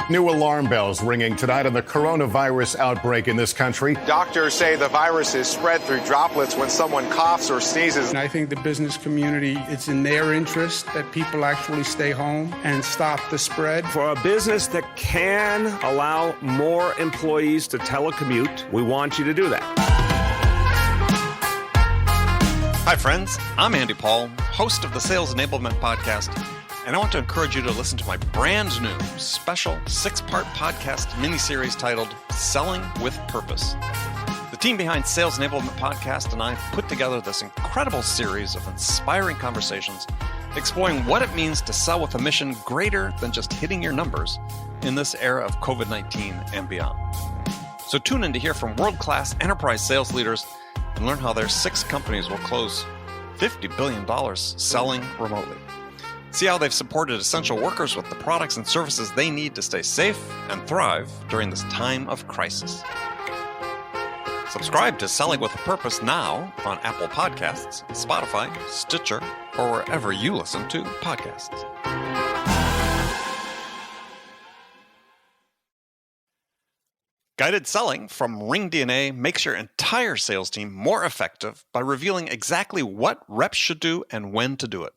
New alarm bells ringing tonight on the coronavirus outbreak in this country. Doctors say the virus is spread through droplets when someone coughs or sneezes. And I think the business community, it's in their interest that people actually stay home and stop the spread. For a business that can allow more employees to telecommute, we want you to do that. Hi, friends. I'm Andy Paul, host of the Sales Enablement Podcast, and I want to encourage you to listen to my brand new special 6-part podcast miniseries titled Selling with Purpose. The team behind Sales Enablement Podcast and I put together this incredible series of inspiring conversations exploring what it means to sell with a mission greater than just hitting your numbers in this era of COVID-19 and beyond. So tune in to hear from world-class enterprise sales leaders and learn how their 6 companies will close $50 billion selling remotely. See how they've supported essential workers with the products and services they need to stay safe and thrive during this time of crisis. Subscribe to Selling with a Purpose now on Apple Podcasts, Spotify, Stitcher, or wherever you listen to podcasts. Guided selling from RingDNA makes your entire sales team more effective by revealing exactly what reps should do and when to do it.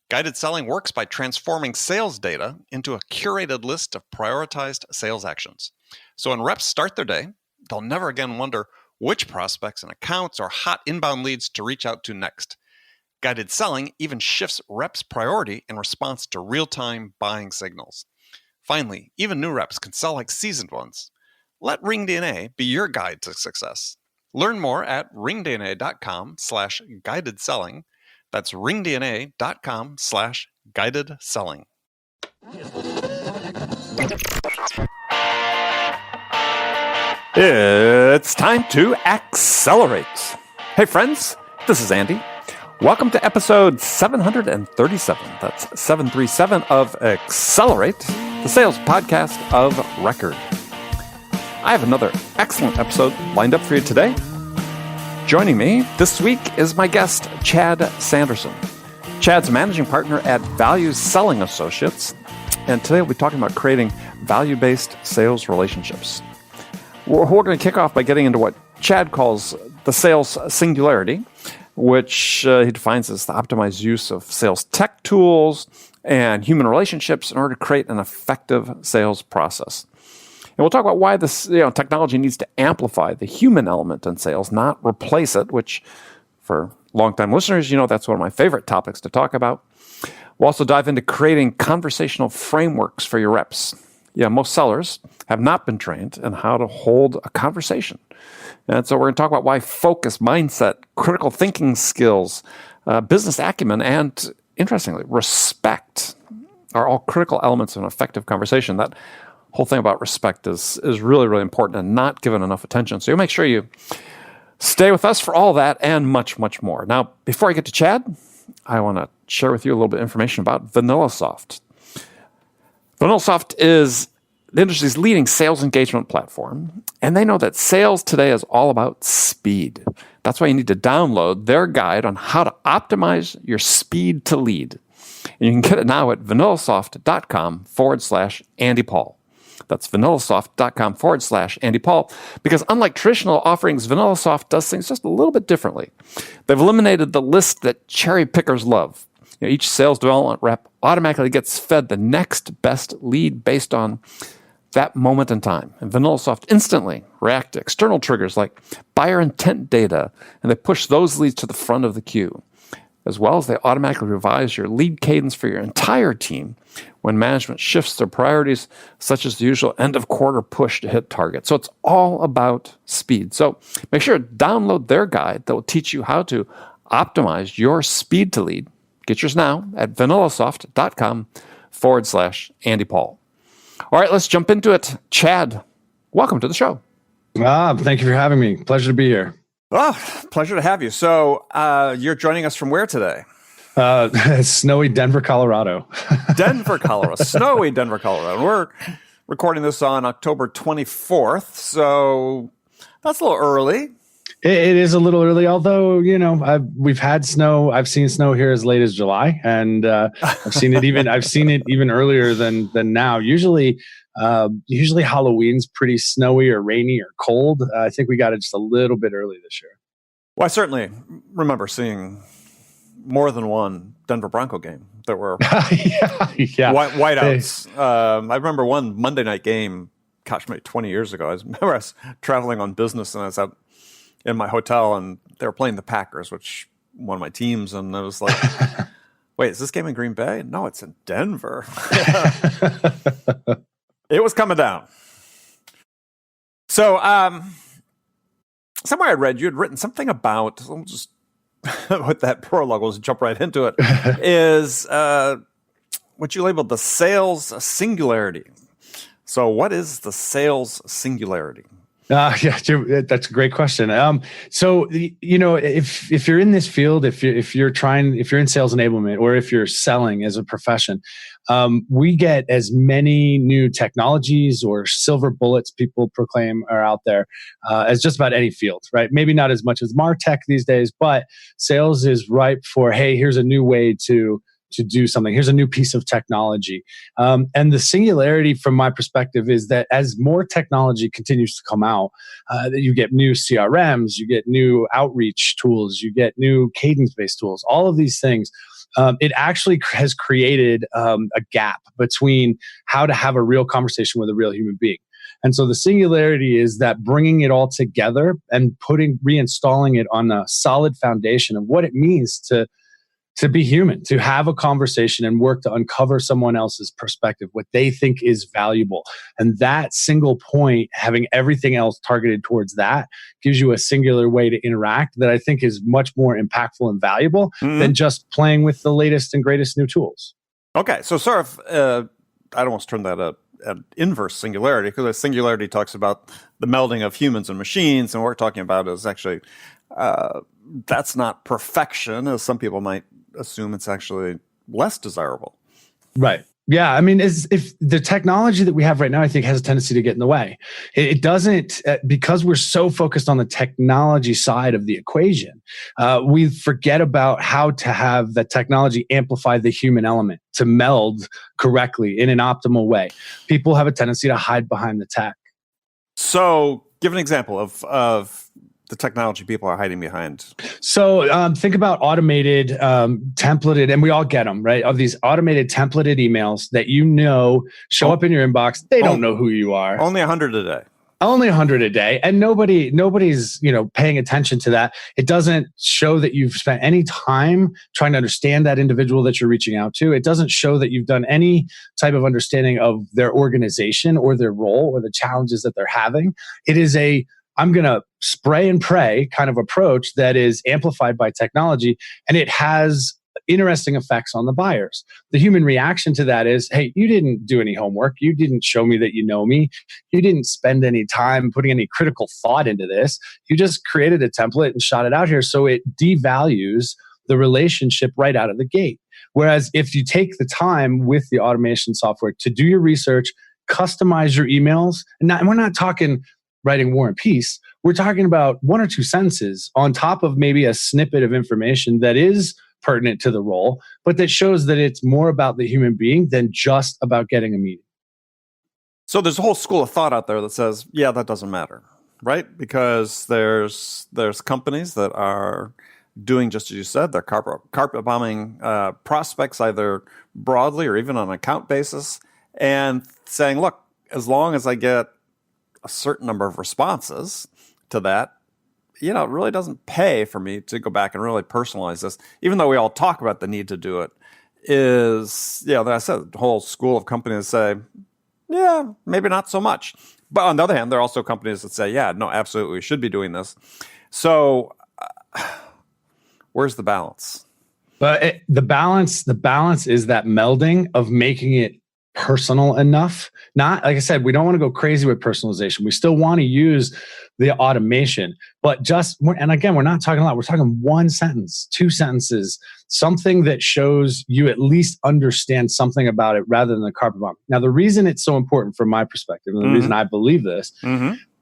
Guided selling works by transforming sales data into a curated list of prioritized sales actions. So when reps start their day, they'll never again wonder which prospects and accounts or hot inbound leads to reach out to next. Guided selling even shifts reps' priority in response to real-time buying signals. Finally, even new reps can sell like seasoned ones. Let RingDNA be your guide to success. Learn more at ringdna.com/guided selling. That's ringdna.com/guided selling. It's time to accelerate. Hey friends, this is Andy. Welcome to episode 737. That's 737 of Accelerate, the sales podcast of record. I have another excellent episode lined up for you today. Joining me this week is my guest, Chad Sanderson. Chad's a managing partner at ValueSelling Associates, and today we'll be talking about creating value-based sales relationships. We're going to kick off by getting into what Chad calls the Sales Singularity, which he defines as the optimized use of sales tech tools and human relationships in order to create an effective sales process. And we'll talk about why this technology needs to amplify the human element in sales, not replace it, which for longtime listeners, that's one of my favorite topics to talk about. We'll also dive into creating conversational frameworks for your reps. Most sellers have not been trained in how to hold a conversation. And so we're going to talk about why focus, mindset, critical thinking skills, business acumen, and interestingly, respect are all critical elements of an effective conversation. That whole thing about respect is really, really important and not given enough attention. So you'll make sure you stay with us for all that and much, much more. Now, before I get to Chad, I want to share with you a little bit of information about VanillaSoft. VanillaSoft is the industry's leading sales engagement platform, and they know that sales today is all about speed. That's why you need to download their guide on how to optimize your speed to lead. And you can get it now at vanillasoft.com/Andy Paul. That's vanillasoft.com/Andy Paul, because unlike traditional offerings, VanillaSoft does things just a little bit differently. They've eliminated the list that cherry pickers love. Each sales development rep automatically gets fed the next best lead based on that moment in time. And VanillaSoft instantly react to external triggers like buyer intent data, and they push those leads to the front of the queue, as well as they automatically revise your lead cadence for your entire team when management shifts their priorities, such as the usual end-of-quarter push to hit target. So it's all about speed. So make sure to download their guide that will teach you how to optimize your speed to lead. Get yours now at vanillasoft.com/Andy Paul. All right, let's jump into it. Chad, welcome to the show. Thank you for having me. Pleasure to be here. Oh, pleasure to have you. So you're joining us from where today? Snowy Denver, Colorado. Denver, Colorado. Snowy Denver, Colorado. We're recording this on October 24th, so that's a little early. It is a little early, although, we've had snow. I've seen snow here as late as July, and I've seen it even earlier than now. Usually Halloween's pretty snowy or rainy or cold. I think we got it just a little bit early this year. Well, I certainly remember seeing more than one Denver Bronco game that were whiteouts. I remember one Monday night game, maybe 20 years ago. I was traveling on business, and I was out in my hotel, and they were playing the Packers, which one of my teams, and I was like, wait, is this game in Green Bay? No, it's in Denver. It was coming down. So somewhere I read you had written something about, I'll just with that prologue, we'll just jump right into it, is what you labeled the sales singularity. So what is the sales singularity? That's a great question. So if you're in this field, if you're in sales enablement, or if you're selling as a profession, we get as many new technologies or silver bullets people proclaim are out there as just about any field, right? Maybe not as much as MarTech these days, but sales is ripe for, hey, here's a new way to do something. Here's a new piece of technology. And the singularity from my perspective is that as more technology continues to come out, you get new CRMs, you get new outreach tools, you get new cadence-based tools, all of these things. It actually has created a gap between how to have a real conversation with a real human being. And so the singularity is that bringing it all together and reinstalling it on a solid foundation of what it means to be human, to have a conversation and work to uncover someone else's perspective, what they think is valuable. And that single point, having everything else targeted towards that, gives you a singular way to interact that I think is much more impactful and valuable than just playing with the latest and greatest new tools. Okay, so sort of, I'd almost turn that an inverse singularity, because singularity talks about the melding of humans and machines, and what we're talking about is actually, that's not perfection, as some people might assume. It's actually less desirable. Right. Yeah. I mean, if the technology that we have right now, I think, has a tendency to get in the way. It doesn't, because we're so focused on the technology side of the equation, we forget about how to have the technology amplify the human element to meld correctly in an optimal way. People have a tendency to hide behind the tech. So give an example of the technology people are hiding behind. So think about automated, templated, and we all get them, right? Of these automated templated emails that show up in your inbox. They don't know who you are. Only 100 a day. Only 100 a day. And nobody's, paying attention to that. It doesn't show that you've spent any time trying to understand that individual that you're reaching out to. It doesn't show that you've done any type of understanding of their organization or their role or the challenges that they're having. It is I'm going to spray and pray kind of approach that is amplified by technology, and it has interesting effects on the buyers. The human reaction to that is, hey, you didn't do any homework. You didn't show me that you know me. You didn't spend any time putting any critical thought into this. You just created a template and shot it out here. So it devalues the relationship right out of the gate. Whereas if you take the time with the automation software to do your research, customize your emails, and we're not talking writing War and Peace, we're talking about one or two sentences on top of maybe a snippet of information that is pertinent to the role, but that shows that it's more about the human being than just about getting a meeting. So there's a whole school of thought out there that says, yeah, that doesn't matter, right? Because there's companies that are doing just as you said, they're carpet bombing prospects, either broadly or even on an account basis, and saying, look, as long as I get a certain number of responses to that, it really doesn't pay for me to go back and really personalize this, even though we all talk about the need to do it. I said, the whole school of companies say, yeah, maybe not so much. But on the other hand, there are also companies that say, yeah, no, absolutely, we should be doing this. So where's the balance? But the balance is that melding of making it personal enough. Not, like I said, we don't want to go crazy with personalization. We still want to use the automation, but and again, we're not talking a lot. We're talking one sentence, two sentences, something that shows you at least understand something about it rather than the carpet bomb. Now, the reason it's so important from my perspective, and the reason I believe this,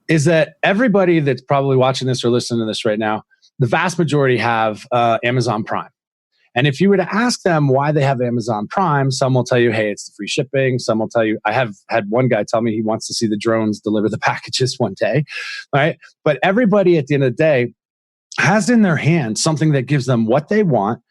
is that everybody that's probably watching this or listening to this right now, the vast majority have Amazon Prime. And if you were to ask them why they have Amazon Prime, some will tell you, hey, it's the free shipping. Some will tell you, I have had one guy tell me he wants to see the drones deliver the packages one day, right? But everybody at the end of the day has in their hand something that gives them what they want,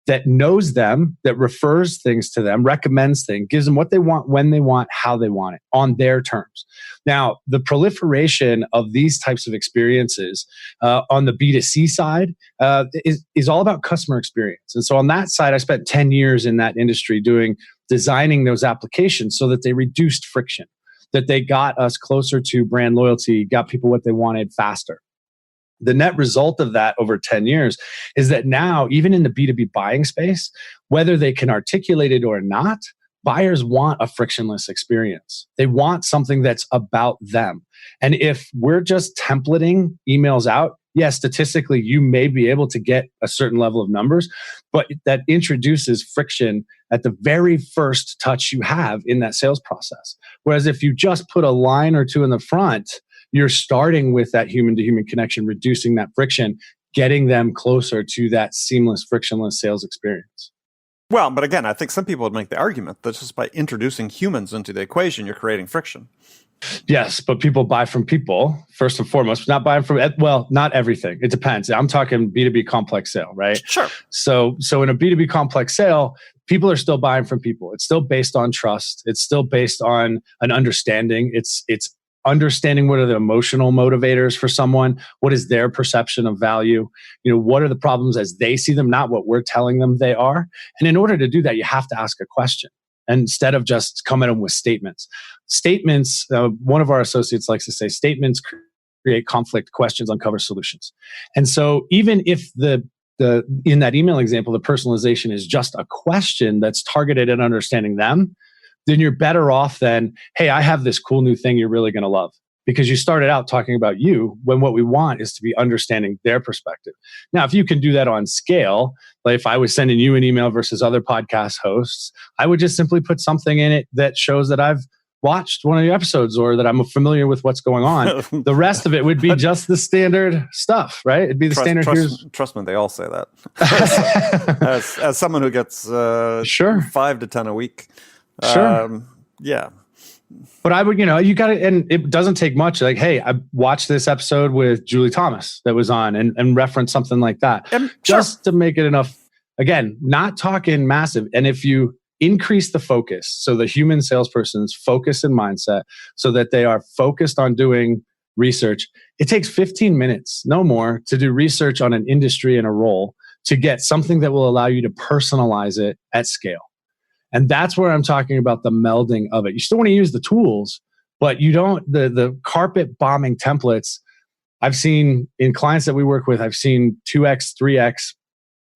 that knows them, that refers things to them, recommends things, gives them what they want, when they want, how they want it, on their terms. Now, the proliferation of these types of experiences on the B2C side is all about customer experience. And so on that side, I spent 10 years in that industry designing those applications so that they reduced friction, that they got us closer to brand loyalty, got people what they wanted faster. The net result of that over 10 years is that now, even in the B2B buying space, whether they can articulate it or not, buyers want a frictionless experience. They want something that's about them. And if we're just templating emails out, yes, statistically, you may be able to get a certain level of numbers, but that introduces friction at the very first touch you have in that sales process. Whereas if you just put a line or two in the front, you're starting with that human-to-human connection, reducing that friction, getting them closer to that seamless, frictionless sales experience. Well, but again, I think some people would make the argument that just by introducing humans into the equation, you're creating friction. Yes, but people buy from people, first and foremost, not buying from, well, not everything. It depends. I'm talking B2B complex sale, right? Sure. So in a B2B complex sale, people are still buying from people. It's still based on trust. It's still based on an understanding. It's understanding what are the emotional motivators for someone, what is their perception of value, what are the problems as they see them, not what we're telling them they are. And in order to do that, you have to ask a question instead of just come at them with statements. Statements, one of our associates likes to say, statements create conflict, questions uncover solutions. And so even if in that email example, the personalization is just a question that's targeted at understanding them, then you're better off than, hey, I have this cool new thing you're really going to love. Because you started out talking about you when what we want is to be understanding their perspective. Now, if you can do that on scale, like if I was sending you an email versus other podcast hosts, I would just simply put something in it that shows that I've watched one of your episodes or that I'm familiar with what's going on. The rest of it would be just the standard stuff, right? It'd be the standard. Trust me, they all say that. as someone who gets 5 to 10 a week. Sure. Yeah. But I would, you got to, and it doesn't take much. Like, hey, I watched this episode with Julie Thomas that was on and reference something like that. Just to make it enough, again, not talking massive. And if you increase the focus, so the human salesperson's focus and mindset, so that they are focused on doing research, it takes 15 minutes, no more, to do research on an industry and a role to get something that will allow you to personalize it at scale. And that's where I'm talking about the melding of it. You still want to use the tools, but you don't, the carpet bombing templates, I've seen in clients that we work with, I've seen 2x, 3x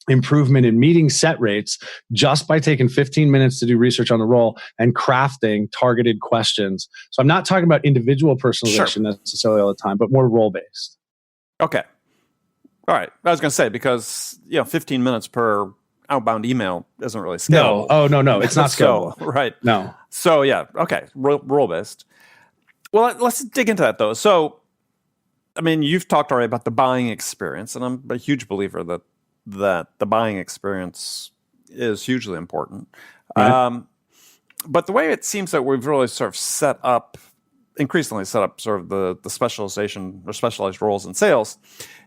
improvement in meeting set rates just by taking 15 minutes to do research on the role and crafting targeted questions. So I'm not talking about individual personalization necessarily all the time, but more role-based. Okay. All right. I was going to say, because 15 minutes per outbound email isn't really scalable. No. It's not scalable. Right. No. So yeah. Okay. Role-based. Well, let's dig into that though. So, I mean, you've talked already about the buying experience, and I'm a huge believer that the buying experience is hugely important. Right. But the way it seems that we've really sort of increasingly set up sort of the specialization or specialized roles in sales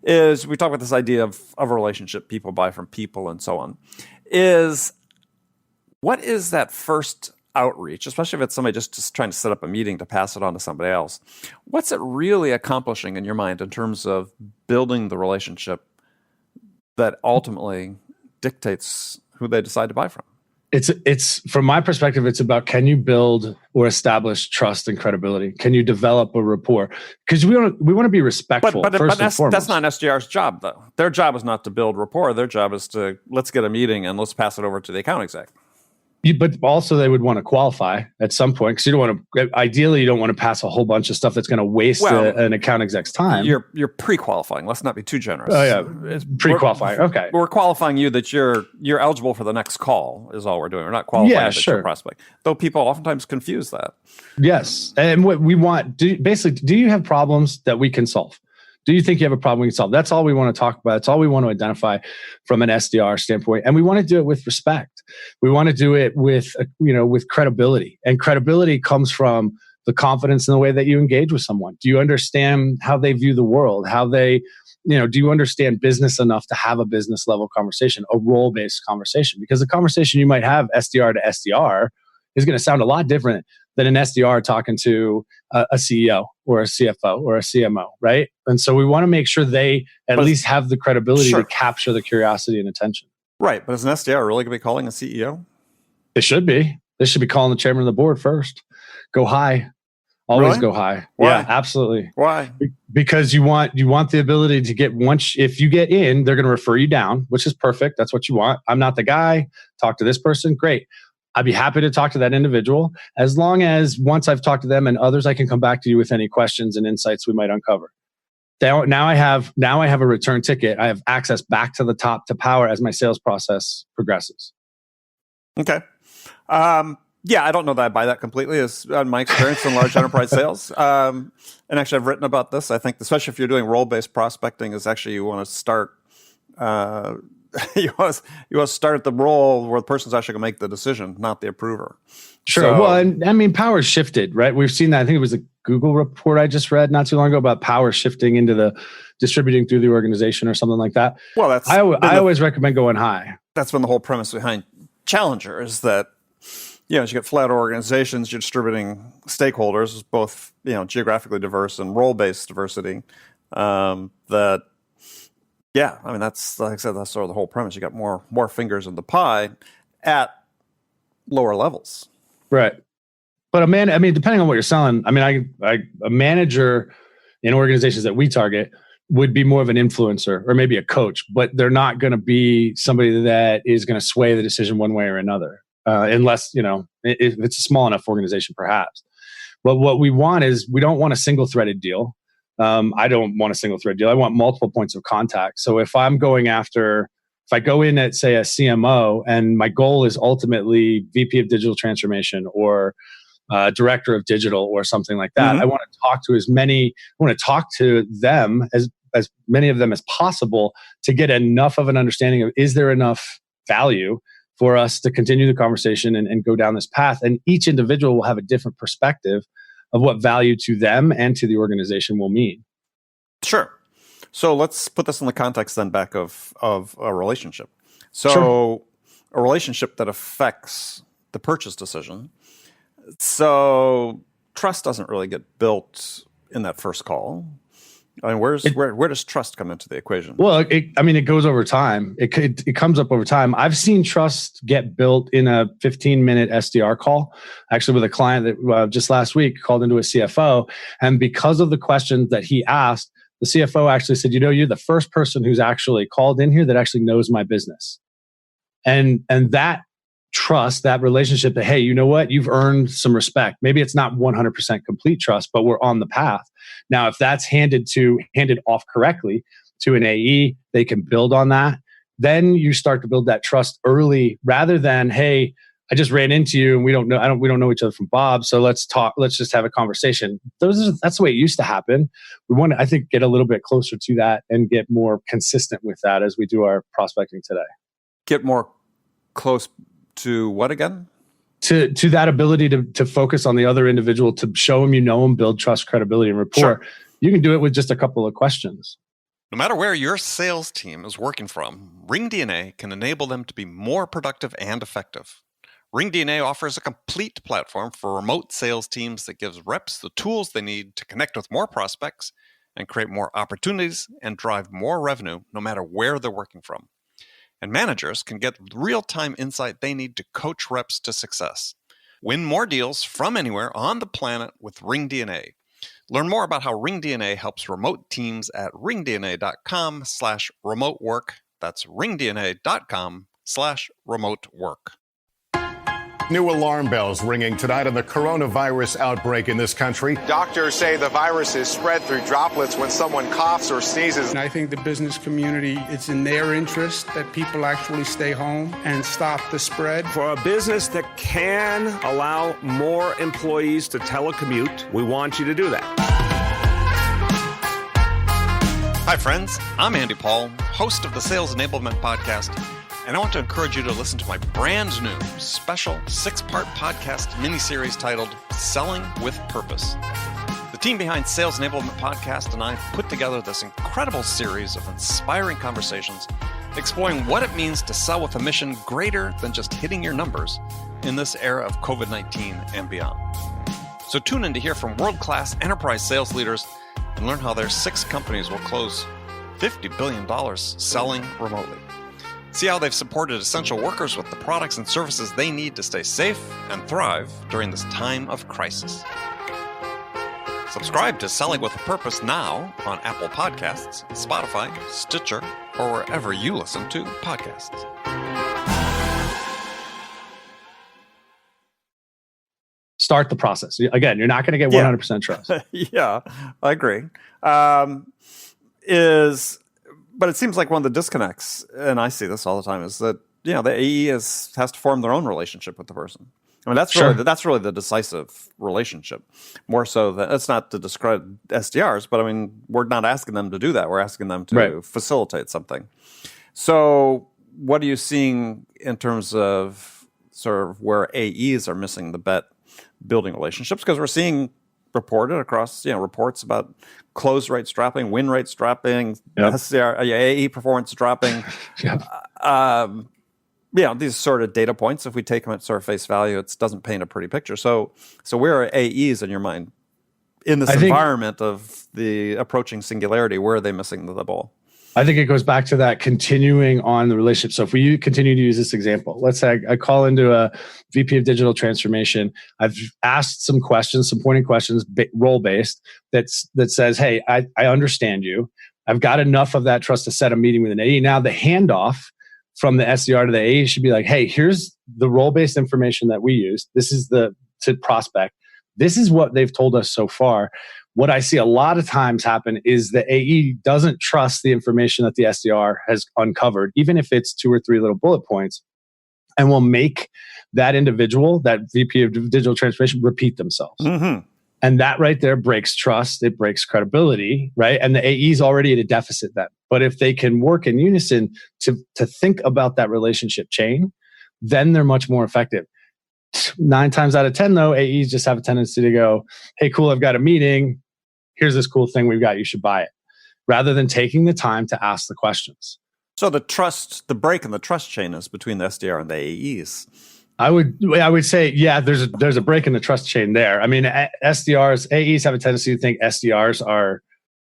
is we talk about this idea of a relationship, people buy from people and so on. What is that first outreach, especially if it's somebody just trying to set up a meeting to pass it on to somebody else? What's it really accomplishing in your mind in terms of building the relationship that ultimately dictates who they decide to buy from? It's from my perspective, it's about, can you build or establish trust and credibility? Can you develop a rapport? Because we want to be respectful. But that's not an SDR's job, though. Their job is not to build rapport. Their job is to, let's get a meeting and let's pass it over to the account exec. But also they would want to qualify at some point, because ideally you don't want to pass a whole bunch of stuff that's going to waste an account exec's time. You're pre-qualifying. Let's not be too generous. Oh yeah, pre-qualifying. Okay, we're qualifying you that you're eligible for the next call is all we're doing. We're not qualifying that you're a prospect. Though people oftentimes confuse that. Yes, and what we want, do you have problems that we can solve? Do you think you have a problem we can solve? That's all we want to talk about. That's all we want to identify from an SDR standpoint. And we want to do it with respect. We want to do it with credibility. And credibility comes from the confidence in the way that you engage with someone. Do you understand how they view the world? How they, do you understand business enough to have a business level conversation, a role-based conversation? Because the conversation you might have SDR to SDR is going to sound a lot different than an SDR talking to a CEO or a CFO or a CMO, right? And so we want to make sure they at least have the credibility to capture the curiosity and attention. Right, but is an SDR really going to be calling a CEO? They should be. They should be calling the chairman of the board first. Go high. Always go high. Why? Yeah, absolutely. Why? Because you want the ability to get if you get in, they're going to refer you down, which is perfect. That's what you want. I'm not the guy. Talk to this person. Great. I'd be happy to talk to that individual, as long as once I've talked to them and others, I can come back to you with any questions and insights we might uncover. Now I have a return ticket. I have access back to the top to power as my sales process progresses. Okay. Yeah, I don't know that I buy that completely. As my experience in large enterprise sales, and actually I've written about this. I think, especially if you're doing role-based prospecting, is actually you want to start. You want to start at the role where the person's actually going to make the decision, not the approver. Sure. Well, and I mean, power's shifted, right? We've seen that. I think it was a Google report I just read not too long ago about power shifting into the distributing through the organization or something like that. Well, I always recommend going high. That's been the whole premise behind Challenger, is that as you get flat organizations, you're distributing stakeholders, both geographically diverse and role-based diversity. Yeah, I mean, that's, like I said, that's sort of the whole premise. You got more fingers in the pie at lower levels. Right. But depending on what you're selling, a manager in organizations that we target would be more of an influencer or maybe a coach, but they're not going to be somebody that is going to sway the decision one way or another, unless, if it's a small enough organization, perhaps. But what we want is, we don't want a single-threaded deal. I don't want a single thread deal. I want multiple points of contact. So if I go in at, say, a CMO, and my goal is ultimately VP of digital transformation or director of digital or something like that, I want to talk to them, as many of them as possible, to get enough of an understanding of, is there enough value for us to continue the conversation and go down this path? And each individual will have a different perspective of what value to them and to the organization will mean. Sure. So let's put this in the context then back of a relationship. So a relationship that affects the purchase decision. So trust doesn't really get built in that first call. I mean, where does trust come into the equation? Well, it goes over time. It comes up over time. I've seen trust get built in a 15-minute SDR call, actually with a client that just last week called into a CFO. And because of the questions that he asked, the CFO actually said, you're the first person who's actually called in here that actually knows my business. And that trust, that relationship, that, hey, you know what? You've earned some respect. Maybe it's not 100% complete trust, but we're on the path. Now, if that's handed off correctly to an AE, they can build on that. Then you start to build that trust early, rather than, hey, I just ran into you and we don't know each other from Bob, so let's talk. Let's just have a conversation. That's the way it used to happen. We want to, I think, get a little bit closer to that and get more consistent with that as we do our prospecting today. Get more close to what again? To that ability to focus on the other individual, to show them you know them, build trust, credibility, and rapport. Sure. You can do it with just a couple of questions. No matter where your sales team is working from, RingDNA can enable them to be more productive and effective. RingDNA offers a complete platform for remote sales teams that gives reps the tools they need to connect with more prospects and create more opportunities and drive more revenue no matter where they're working from. And managers can get real-time insight they need to coach reps to success. Win more deals from anywhere on the planet with RingDNA. Learn more about how RingDNA helps remote teams at ringdna.com/remote work. That's ringdna.com/remote work. New alarm bells ringing tonight on the coronavirus outbreak in this country. Doctors say the virus is spread through droplets when someone coughs or sneezes. And I think the business community, it's in their interest that people actually stay home and stop the spread. For a business that can allow more employees to telecommute, we want you to do that. Hi, friends. I'm Andy Paul, host of the Sales Enablement Podcast, and I want to encourage you to listen to my brand new special 6-part podcast mini-series titled Selling with Purpose. The team behind Sales Enablement Podcast and I put together this incredible series of inspiring conversations exploring what it means to sell with a mission greater than just hitting your numbers in this era of COVID-19 and beyond. So tune in to hear from world-class enterprise sales leaders and learn how their 6 companies will close $50 billion selling remotely. See how they've supported essential workers with the products and services they need to stay safe and thrive during this time of crisis. Subscribe to Selling with a Purpose now on Apple Podcasts, Spotify, Stitcher, or wherever you listen to podcasts. Start the process. Again, you're not going to get 100% trust. Yeah, I agree. But it seems like one of the disconnects, and I see this all the time, is that the AE has to form their own relationship with the person. I mean, that's really the decisive relationship. More so that it's not to discredit SDRs, but I mean, we're not asking them to do that. We're asking them to facilitate something. So, what are you seeing in terms of sort of where AEs are missing the bet building relationships? Because we're seeing reported across reports about close rates dropping, win rates dropping, SDR, AE performance dropping. These sort of data points, if we take them at sort of face value, it doesn't paint a pretty picture. So where are AEs in your mind in this environment of the approaching singularity? Where are they missing the ball? I think it goes back to that continuing on the relationship. So if we continue to use this example, let's say I call into a VP of digital transformation. I've asked some questions, some pointing questions, role-based, that says, hey, I understand you. I've got enough of that trust to set a meeting with an AE. Now the handoff from the SDR to the AE should be like, hey, here's the role-based information that we use. This is to prospect. This is what they've told us so far. What I see a lot of times happen is the AE doesn't trust the information that the SDR has uncovered, even if it's 2 or 3 little bullet points, and will make that individual, that VP of digital transformation, repeat themselves. Mm-hmm. And that right there breaks trust. It breaks credibility, right? And the AE is already at a deficit then. But if they can work in unison to think about that relationship chain, then they're much more effective. 9 times out of 10, though, AEs just have a tendency to go, hey, cool, I've got a meeting. Here's this cool thing we've got. You should buy it. Rather than taking the time to ask the questions. So the break in the trust chain is between the SDR and the AEs. I would say, there's a break in the trust chain there. I mean, AEs have a tendency to think SDRs are,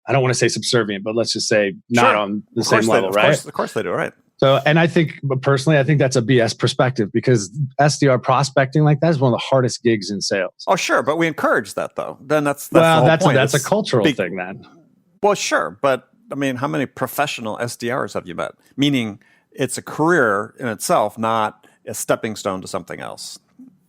I don't want to say subservient, but let's just say not on the same level, right? Of course they do, right? So, and I think personally, that's a BS perspective, because SDR prospecting like that is one of the hardest gigs in sales. Oh, sure, but we encourage that though. Then that's the whole point. That's a cultural thing then. Well, sure, but I mean, how many professional SDRs have you met? Meaning, it's a career in itself, not a stepping stone to something else.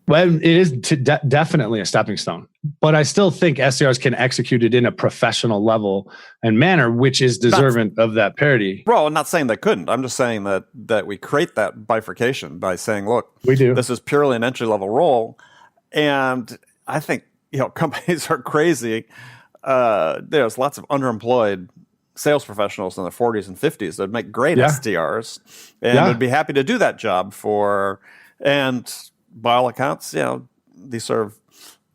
Well, it is definitely a stepping stone, but I still think SDRs can execute it in a professional level and manner, which is deserving of that parity. Well, I'm not saying they couldn't. I'm just saying that we create that bifurcation by saying, look, we do. This is purely an entry level role, and I think companies are crazy. There's lots of underemployed sales professionals in their 40s and 50s that make great SDRs and would be happy to do that job and by all accounts, these sort of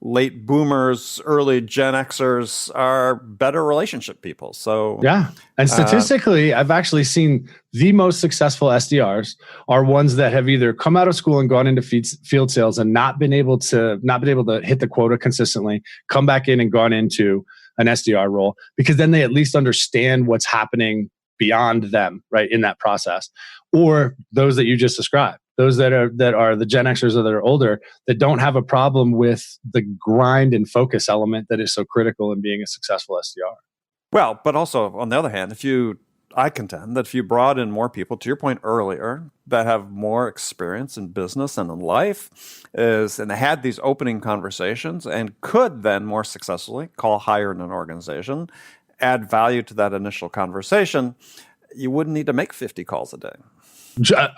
late boomers, early Gen Xers are better relationship people. So and statistically, I've actually seen the most successful SDRs are ones that have either come out of school and gone into field sales and not been able to hit the quota consistently, come back in and gone into an SDR role, because then they at least understand what's happening beyond them, right, in that process. Or those that you just described, those that are the Gen Xers or that are older, that don't have a problem with the grind and focus element that is so critical in being a successful SDR. Well, but also on the other hand, if you I contend that if you brought in more people, to your point earlier, that have more experience in business and in life, and they had these opening conversations and could then more successfully call higher in an organization, add value to that initial conversation, you wouldn't need to make 50 calls a day.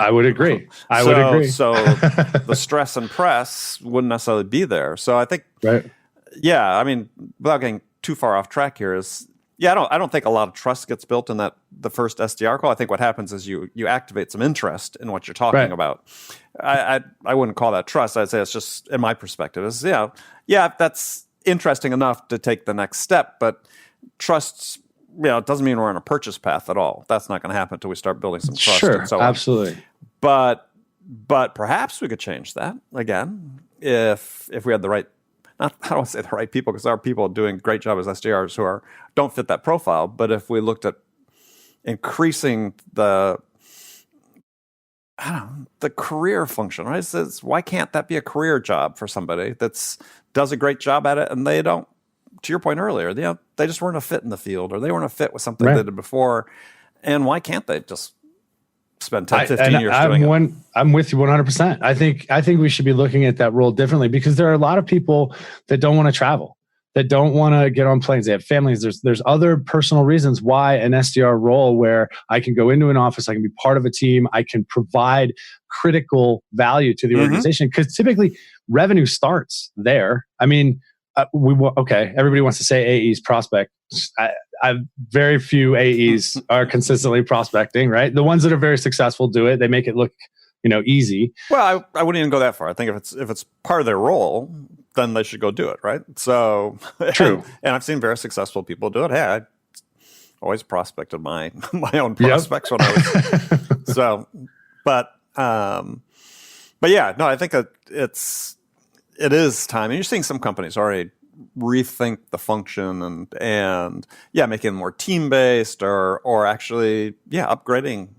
I would agree. I would agree. So the stress and press wouldn't necessarily be there. So I think, right. Yeah, I mean, without getting too far off track here is, I don't think a lot of trust gets built in the first SDR call. I think what happens is you activate some interest in what you're talking about. I wouldn't call that trust. I'd say it's just, in my perspective, is that's interesting enough to take the next step, but trust, it doesn't mean we're on a purchase path at all. That's not going to happen until we start building some trust. Sure, and so on. Absolutely. But perhaps we could change that again if we had the right. I don't want to say the right people, because there are people doing a great job as SDRs who don't fit that profile. But if we looked at increasing the career function, right? It says, why can't that be a career job for somebody that does a great job at it, and they don't? To your point earlier, they just weren't a fit in the field, or they weren't a fit with something they did before, and why can't they just spend 10, 15 years doing it? I'm with you 100%. I think we should be looking at that role differently, because there are a lot of people that don't want to travel, that don't want to get on planes. They have families. There's other personal reasons why an SDR role, where I can go into an office, I can be part of a team, I can provide critical value to the organization, because typically revenue starts there. I mean, everybody wants to say AEs prospect. Very few AEs are consistently prospecting, right? The ones that are very successful do it. They make it look, easy. Well, I wouldn't even go that far. I think if it's part of their role, then they should go do it, right? So true. And I've seen very successful people do it. Hey, I always prospected my own prospects when I was so. But yeah, no, I think it is time. And you're seeing some companies already rethink the function and making it more team-based or actually, upgrading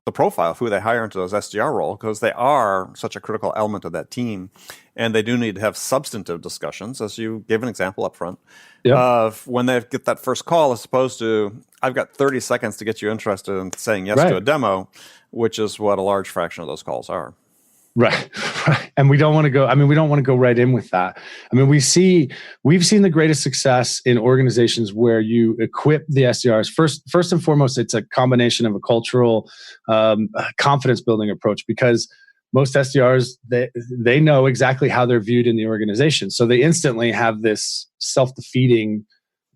the profile of who they hire into those SDR role, because they are such a critical element of that team. And they do need to have substantive discussions, as you gave an example up front, of when they get that first call, as opposed to, I've got 30 seconds to get you interested in saying yes to a demo, which is what a large fraction of those calls are. Right. And we don't want to go, we don't want to go right in with that. We've seen the greatest success in organizations where you equip the SDRs. First and foremost, it's a combination of a cultural confidence building approach, because most SDRs, they know exactly how they're viewed in the organization. So they instantly have this self-defeating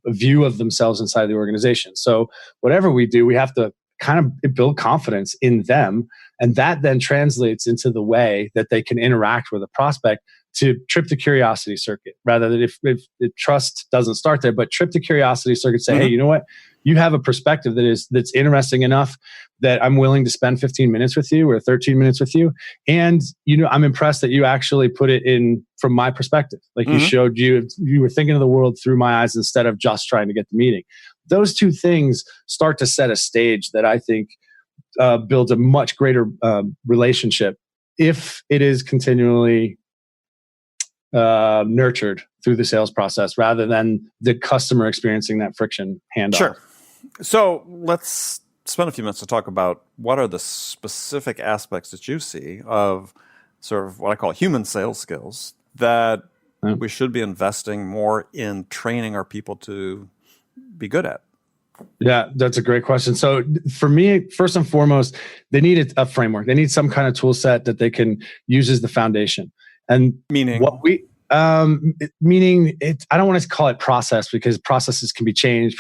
view of themselves inside the organization. So whatever we do, we have to kind of build confidence in them. And that then translates into the way that they can interact with a prospect to trip the curiosity circuit, rather than if trust doesn't start there, but trip the curiosity circuit, say, hey, you know what? You have a perspective that's interesting enough that I'm willing to spend 15 minutes with you or 13 minutes with you. And, I'm impressed that you actually put it in from my perspective. Like you showed you were thinking of the world through my eyes instead of just trying to get the meeting. Those two things start to set a stage that I think builds a much greater relationship if it is continually nurtured through the sales process, rather than the customer experiencing that friction handoff. Sure. So let's spend a few minutes to talk about what are the specific aspects that you see of sort of what I call human sales skills that we should be investing more in training our people to be good at. Yeah, that's a great question. So for me, first and foremost, they need a framework. They need some kind of tool set that they can use as the foundation. And meaning what we meaning it, I don't want to call it process, because processes can be changed,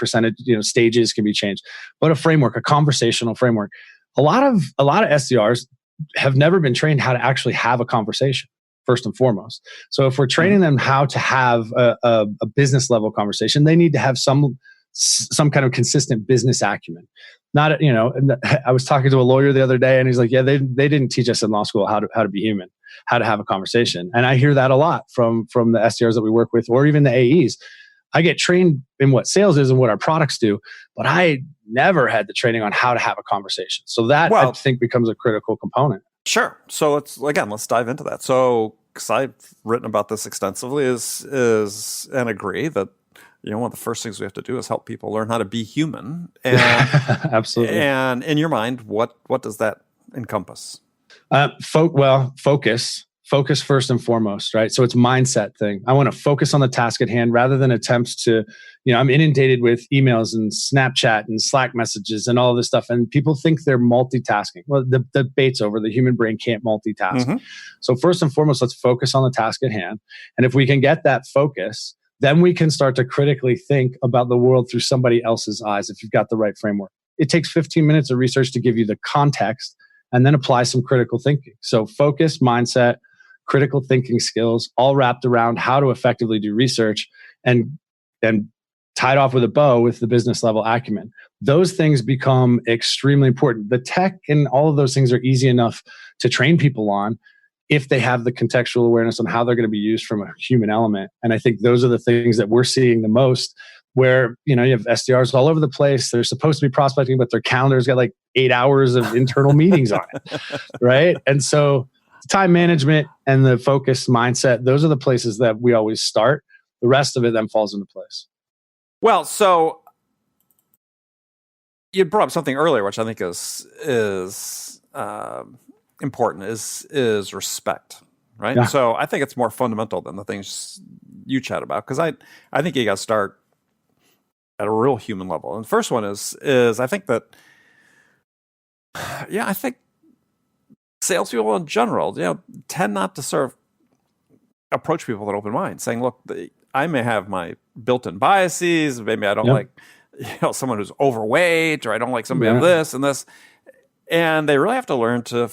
stages can be changed, but a framework, a conversational framework. A lot of SDRs have never been trained how to actually have a conversation, first and foremost. So if we're training them how to have a business level conversation, they need to have some kind of consistent business acumen. Not, I was talking to a lawyer the other day, and he's like, yeah, they didn't teach us in law school how to be human, how to have a conversation. And I hear that a lot from the SDRs that we work with, or even the AEs. I get trained in what sales is and what our products do, but I never had the training on how to have a conversation. So that, I think, becomes a critical component. Sure. So let's dive into that. So, because I've written about this extensively, is and agree that one of the first things we have to do is help people learn how to be human. And, Absolutely. And in your mind, what does that encompass? Focus first and foremost, right? So it's a mindset thing. I want to focus on the task at hand rather than attempts to, I'm inundated with emails and Snapchat and Slack messages and all this stuff. And people think they're multitasking. Well, the debate's over. The human brain can't multitask. Mm-hmm. So first and foremost, let's focus on the task at hand. And if we can get that focus, then we can start to critically think about the world through somebody else's eyes if you've got the right framework. It takes 15 minutes of research to give you the context and then apply some critical thinking. So focus, mindset, critical thinking skills, all wrapped around how to effectively do research and tied off with a bow with the business level acumen. Those things become extremely important. The tech and all of those things are easy enough to train people on if they have the contextual awareness on how they're going to be used from a human element. And I think those are the things that we're seeing the most, where you have SDRs all over the place. They're supposed to be prospecting, but their calendar's got like 8 hours of internal meetings on it, right? And so time management and the focus mindset, those are the places that we always start. The rest of it then falls into place. Well, so you brought up something earlier, which I think is important, is respect, right? Yeah. So I think it's more fundamental than the things you chat about, because I think you got to start at a real human level. And the first one is I think that, I think salespeople in general, tend not to approach people with an open mind, saying, look, I may have my built-in biases. Maybe I don't like, someone who's overweight, or I don't like somebody of this and this. And they really have to learn to,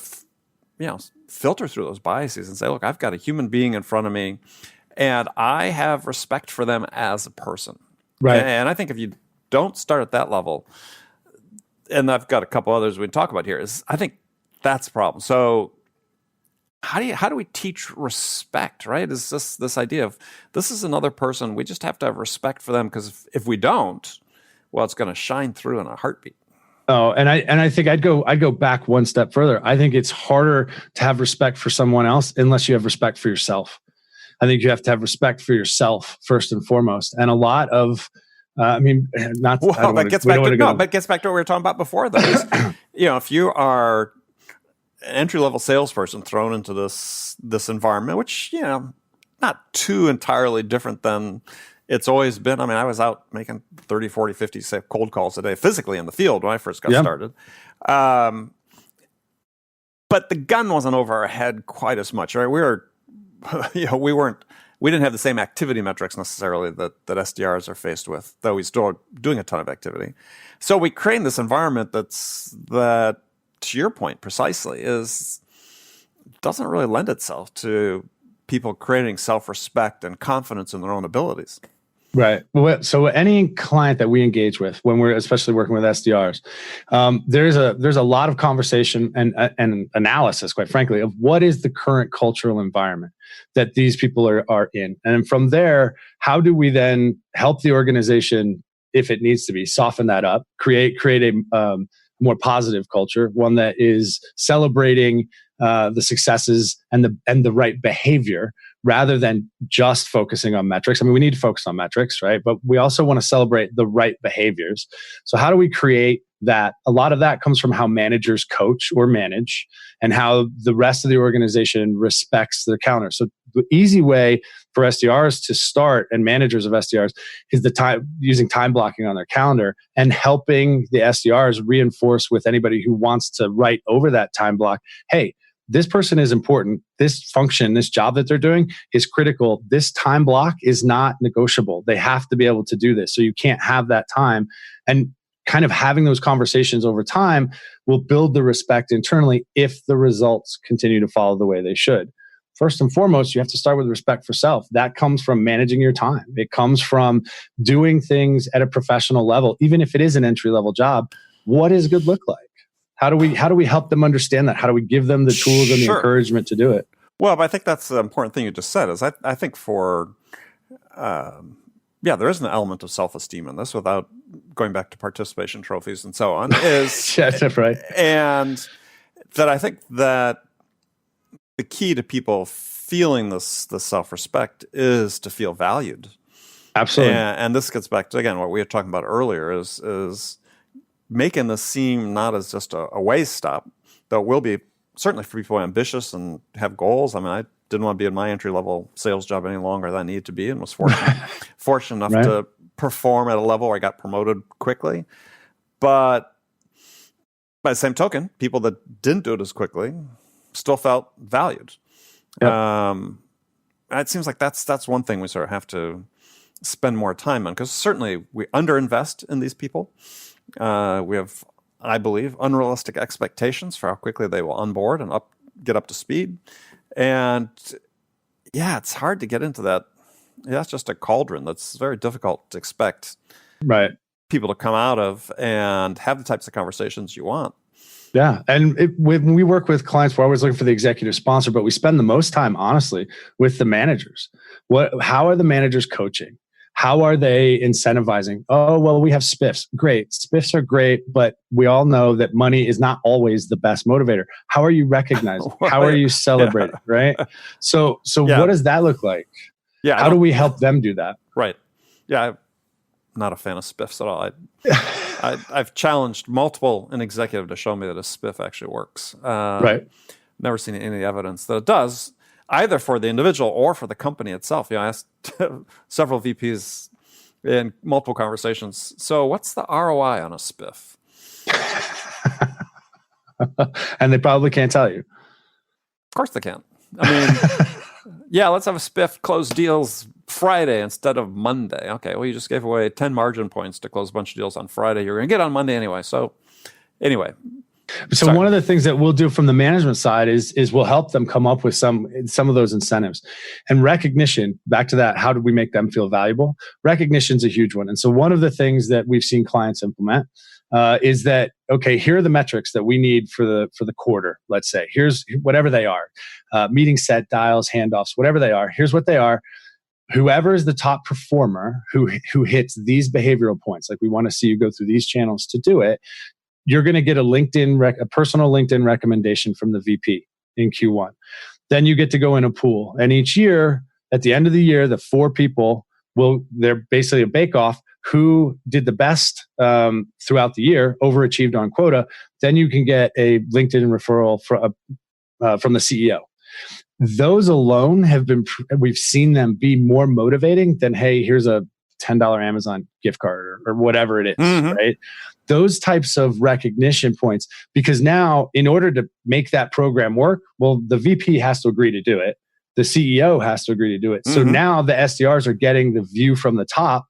filter through those biases and say, look, I've got a human being in front of me and I have respect for them as a person. Right. And I think if you don't start at that level, and I've got a couple others we can talk about here, I think that's the problem. So how do we teach respect, right? Is this idea of this is another person, we just have to have respect for them, because if we don't, well, it's going to shine through in a heartbeat. Oh, and I think I'd go back one step further. I think it's harder to have respect for someone else unless you have respect for yourself. I think you have to have respect for yourself first and foremost. And a lot of that gets back to what we were talking about before, though. If you are an entry-level salesperson thrown into this environment, which, not too entirely different than it's always been. I mean, I was out making 30, 40, 50 cold calls a day physically in the field when I first got started. But the gun wasn't over our head quite as much, right? We didn't have the same activity metrics necessarily that SDRs are faced with, though we still are doing a ton of activity. So we create this environment that, to your point precisely, doesn't really lend itself to people creating self-respect and confidence in their own abilities. Right. So any client that we engage with, when we're especially working with SDRs, there's a lot of conversation and analysis, quite frankly, of what is the current cultural environment that these people are in. And from there, how do we then help the organization, if it needs to be, soften that up, create a more positive culture, one that is celebrating the successes and the right behavior, rather than just focusing on metrics. I mean, we need to focus on metrics, right? But we also want to celebrate the right behaviors. So how do we create that? A lot of that comes from how managers coach or manage, and how the rest of the organization respects their counter. So the easy way for SDRs to start, and managers of SDRs, is using time blocking on their calendar and helping the SDRs reinforce with anybody who wants to write over that time block, hey, this person is important. This function, this job that they're doing is critical. This time block is not negotiable. They have to be able to do this. So you can't have that time. And kind of having those conversations over time will build the respect internally if the results continue to follow the way they should. First and foremost, you have to start with respect for self. That comes from managing your time. It comes from doing things at a professional level. Even if it is an entry-level job, what does good look like? How do we help them understand that? How do we give them the tools and the encouragement to do it? Well, but I think that's the important thing you just said. Is I think for there is an element of self-esteem in this, without going back to participation trophies and so on. Is yeah, that's right. And that I think that the key to people feeling this self-respect is to feel valued. Absolutely. And this gets back to, again, what we were talking about earlier is making this seem not as just a waste stop, though it will be certainly for people ambitious and have goals. I mean, I didn't want to be in my entry-level sales job any longer than I needed to be, and was fortunate enough to perform at a level where I got promoted quickly. But by the same token, people that didn't do it as quickly still felt valued. Yep. It seems like that's one thing we sort of have to spend more time on, because certainly we underinvest in these people. We have, I believe, unrealistic expectations for how quickly they will onboard and get up to speed. And yeah, it's hard to get into that. That's just a cauldron that's very difficult to expect people to come out of and have the types of conversations you want. Yeah. And when we work with clients, we're always looking for the executive sponsor, but we spend the most time, honestly, with the managers. How are the managers coaching? How are they incentivizing? Oh, well, we have spiffs. Great. Spiffs are great, but we all know that money is not always the best motivator. How are you recognizing? How are you celebrating? Yeah. Right? So what does that look like? Yeah. How do we help them do that? Right. Yeah. I'm not a fan of spiffs at all. I've challenged an executive to show me that a spiff actually works. Never seen any evidence that it does, either for the individual or for the company itself. I asked several VPs in multiple conversations, so what's the ROI on a spiff? And they probably can't tell you. Of course they can't. I mean, yeah, let's have a spiff close deals Friday instead of Monday. Okay, well, you just gave away 10 margin points to close a bunch of deals on Friday. You're going to get on Monday anyway. So anyway. So one of the things that we'll do from the management side is we'll help them come up with some of those incentives. And recognition, back to that, how do we make them feel valuable? Recognition is a huge one. And so one of the things that we've seen clients implement is that, okay, here are the metrics that we need for the quarter, let's say. Here's whatever they are. Meeting set, dials, handoffs, whatever they are. Here's what they are. Whoever is the top performer who hits these behavioral points, like we want to see you go through these channels to do it, you're going to get a personal LinkedIn recommendation from the VP in Q1. Then you get to go in a pool. And each year, at the end of the year, the 4 people they're basically a bake-off who did the best throughout the year, overachieved on quota. Then you can get a LinkedIn referral from the CEO. Those alone we've seen them be more motivating than, hey, here's a $10 Amazon gift card or whatever it is, right? Those types of recognition points, because now in order to make that program work, well, the VP has to agree to do it. The CEO has to agree to do it. So now the SDRs are getting the view from the top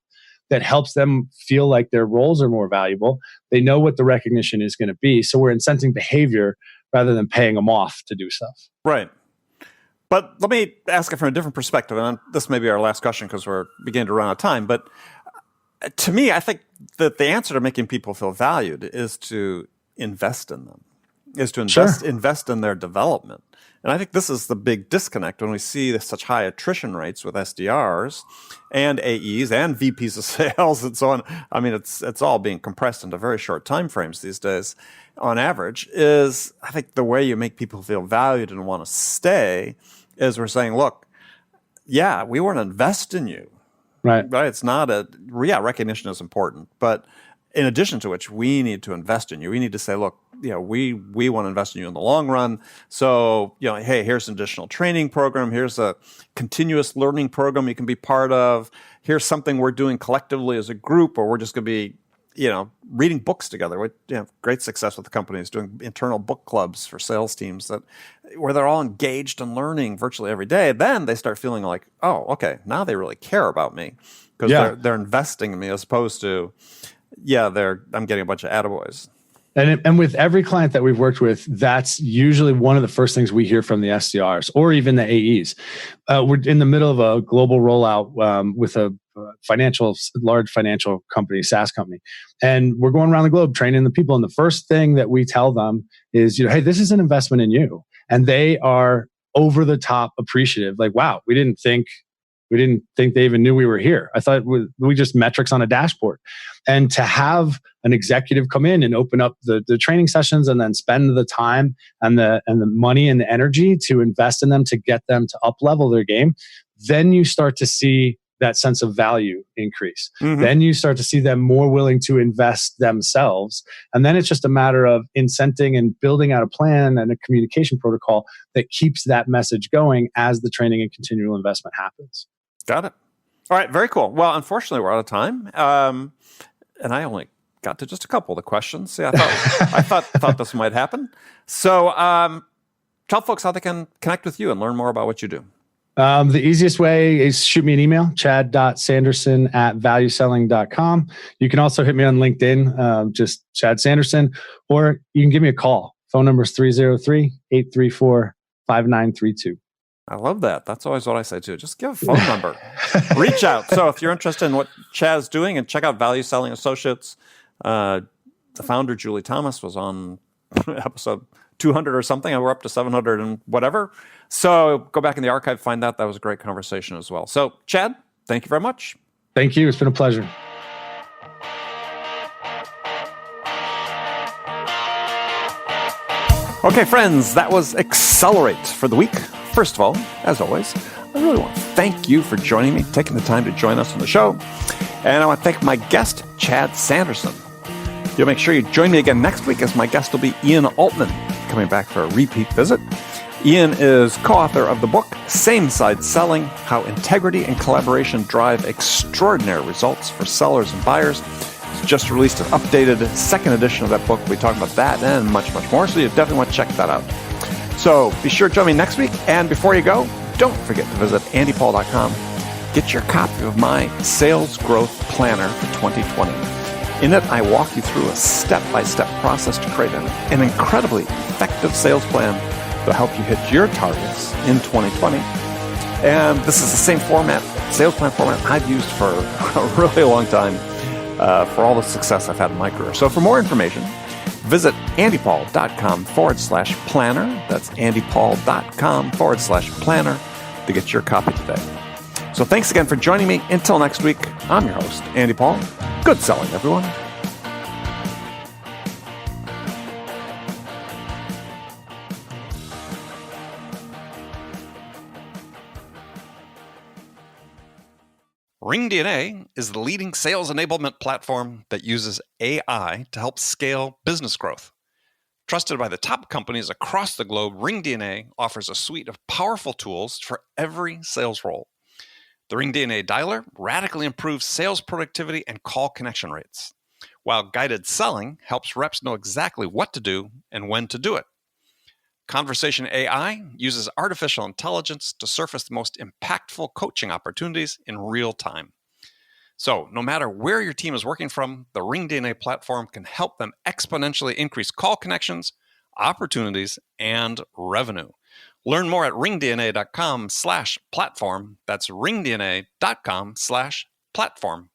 that helps them feel like their roles are more valuable. They know what the recognition is going to be. So we're incenting behavior rather than paying them off to do stuff. Right. But let me ask it from a different perspective. And this may be our last question because we're beginning to run out of time. But to me, I think that the answer to making people feel valued is to invest in them, is to invest in their development. And I think this is the big disconnect when we see such high attrition rates with SDRs and AEs and VPs of sales and so on. I mean, it's all being compressed into very short time frames these days on average. Is I think the way you make people feel valued and want to stay is we're saying, look, yeah, we want to invest in you. Right. It's not recognition is important, but in addition to which, we need to invest in you. We need to say, look, we want to invest in you in the long run. So, hey, here's an additional training program. Here's a continuous learning program you can be part of. Here's something we're doing collectively as a group, or we're just going to be, reading books together. We have great success with the companies doing internal book clubs for sales teams where they're all engaged and learning virtually every day. Then they start feeling like, oh, okay, now they really care about me because they're investing in me as opposed to, I'm getting a bunch of attaboys. And with every client that we've worked with, that's usually one of the first things we hear from the SDRs or even the AEs. We're in the middle of a global rollout with a large financial company, SaaS company. And we're going around the globe training the people. And the first thing that we tell them is, hey, this is an investment in you. And they are over the top appreciative. Like, wow, we didn't think they even knew we were here. I thought we just metrics on a dashboard. And to have an executive come in and open up the training sessions and then spend the time and the money and the energy to invest in them to get them to up level their game, then you start to see that sense of value increase. Mhm. Then you start to see them more willing to invest themselves. And then it's just a matter of incenting and building out a plan and a communication protocol that keeps that message going as the training and continual investment happens. Got it. All right, very cool. Well, unfortunately, we're out of time. And I only got to just a couple of the questions. See, I thought this might happen. So tell folks how they can connect with you and learn more about what you do. The easiest way is shoot me an email, chad.sanderson@valueselling.com. You can also hit me on LinkedIn, just Chad Sanderson, or you can give me a call. Phone number is 303-834-5932. I love that. That's always what I say too. Just give a phone number. Reach out. So if you're interested in what Chad's doing, and check out ValueSelling Associates. The founder, Julie Thomas, was on episode 200 or something. We're up to 700 and whatever. So go back in the archive, find that. That was a great conversation as well. So Chad, thank you very much. Thank you. It's been a pleasure. Okay, friends, that was Accelerate for the week. First of all, as always, I really want to thank you for joining me, taking the time to join us on the show. And I want to thank my guest, Chad Sanderson. You'll make sure you join me again next week, as my guest will be Ian Altman, coming back for a repeat visit. Ian is co-author of the book, Same Side Selling, How Integrity and Collaboration Drive Extraordinary Results for Sellers and Buyers. He's just released an updated second edition of that book. We talk about that and much, much more, so you definitely want to check that out. So be sure to join me next week. And before you go, don't forget to visit andypaul.com. Get your copy of my Sales Growth Planner for 2020. In it, I walk you through a step-by-step process to create an incredibly effective sales plan that'll help you hit your targets in 2020. And this is the same format, sales plan format, I've used for a really long time for all the success I've had in my career. So for more information, visit andypaul.com/planner. That's andypaul.com/planner to get your copy today. So thanks again for joining me. Until next week, I'm your host, Andy Paul. Good selling, everyone. RingDNA is the leading sales enablement platform that uses AI to help scale business growth. Trusted by the top companies across the globe, RingDNA offers a suite of powerful tools for every sales role. The RingDNA dialer radically improves sales productivity and call connection rates, while guided selling helps reps know exactly what to do and when to do it. Conversation AI uses artificial intelligence to surface the most impactful coaching opportunities in real time. So, no matter where your team is working from, the RingDNA platform can help them exponentially increase call connections, opportunities, and revenue. Learn more at ringdna.com/platform. That's ringdna.com/platform.